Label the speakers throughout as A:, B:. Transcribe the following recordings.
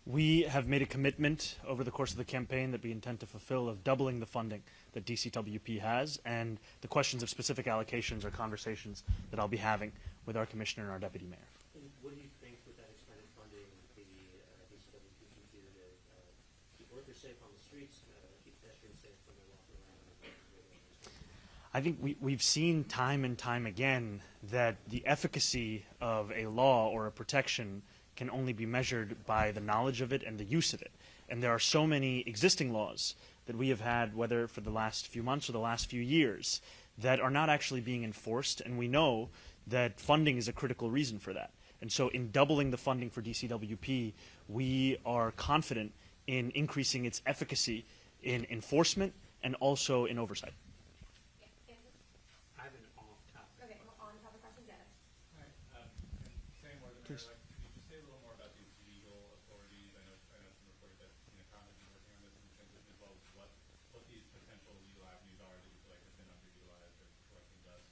A: We have made a commitment over the course of the campaign that we intend to fulfill of doubling the funding that DCWP has, and the questions of specific allocations are conversations that I'll be having with our commissioner and our deputy mayor.
B: And what do you think with that expanded funding, the DCWP can do to keep workers safe on the streets, keep pedestrians safe when they're walking around?
A: I think we've seen time and time again that the efficacy of a law or a protection can only be measured by the knowledge of it and the use of it. And there are so many existing laws that we have had, whether for the last few months or the last few years, that are not actually being enforced, and we know that funding is a critical reason for that. And so in doubling the funding for DCWP, we are confident in increasing its efficacy in enforcement and also in oversight.
B: I have an off-topic.
C: Okay, on-topic question, Dennis.
D: Hi. Same word,
A: Please.
D: Mayor-Elect, could you just say a little more about these legal authorities? I know some reported that Congress is working on this in transition as well. What these potential legal avenues are that you feel like have been underutilized or collecting dust?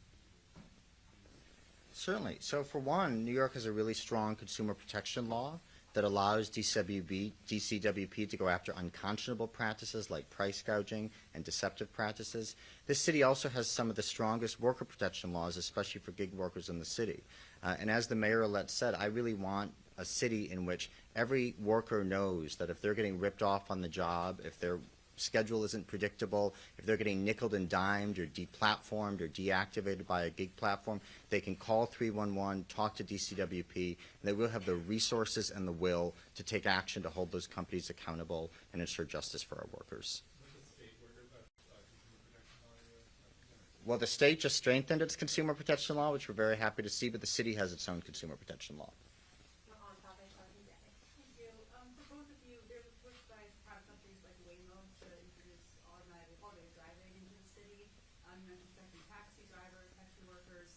E: Certainly. So for one, New York has a really strong consumer protection law that allows DCWP to go after unconscionable practices like price gouging and deceptive practices. This city also has some of the strongest worker protection laws, especially for gig workers in the city. And as the mayor-elect said, I really want a city in which every worker knows that if they're getting ripped off on the job, if their schedule isn't predictable, if they're getting nickeled and dimed or deplatformed or deactivated by a gig platform, they can call 311, talk to DCWP, and they will have the resources and the will to take action to hold those companies accountable and ensure justice for our workers. Well, the state just strengthened its consumer protection law, which we're very happy to see, but the city has its own consumer protection law.
C: On-topic question, Dennis.
F: Thank you. For both of you, there's a push by private companies like Waymo to introduce automated driving into the city. You mentioned protecting taxi drivers, taxi workers.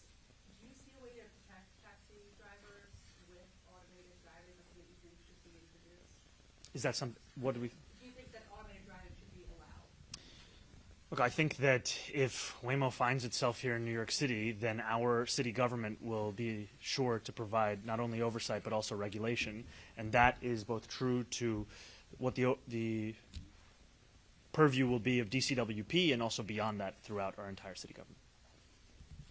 F: Do you see a way to protect taxi drivers with automated driving? Is something that you think should be introduced?
A: Is that some? What do we?
F: Do you think that automated driving should be allowed?
A: Look, I think that if Waymo finds itself here in New York City, then our city government will be sure to provide not only oversight but also regulation, and that is both true to what the purview will be of DCWP and also beyond that throughout our entire city government.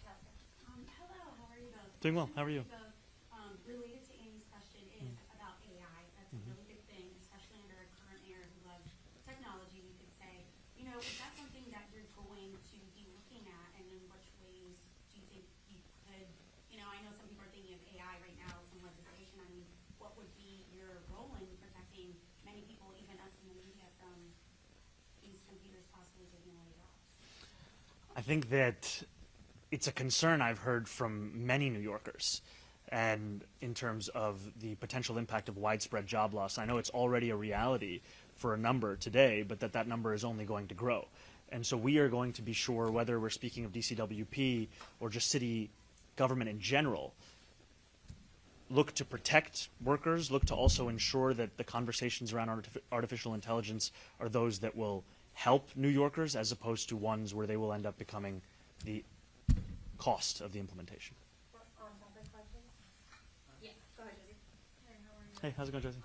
G: Hello, how are you both?
A: Doing well. How are you?
G: Related to Amy's question is about AI. That's a really good thing, especially under a current mayor who loves technology. We could say, you know, is that something that you're going to be looking at, and in which ways do you think you could, you know, I know some people are thinking of AI right now, some legislation. I mean, what would be your role in protecting many people, even us in the media, from these computers possibly taking away jobs?
A: I think that it's a concern I've heard from many New Yorkers, and in terms of the potential impact of widespread job loss. I know it's already a reality for a number today, but that number is only going to grow. And so we are going to be sure, whether we're speaking of DCWP or just city government in general, look to protect workers, look to also ensure that the conversations around artificial intelligence are those that will help New Yorkers as opposed to ones where they will end up becoming the cost of the implementation.
C: On-topic question? Yeah, go ahead, Josie.
F: Hey, how are you?
A: Hey, how's it going, Josie?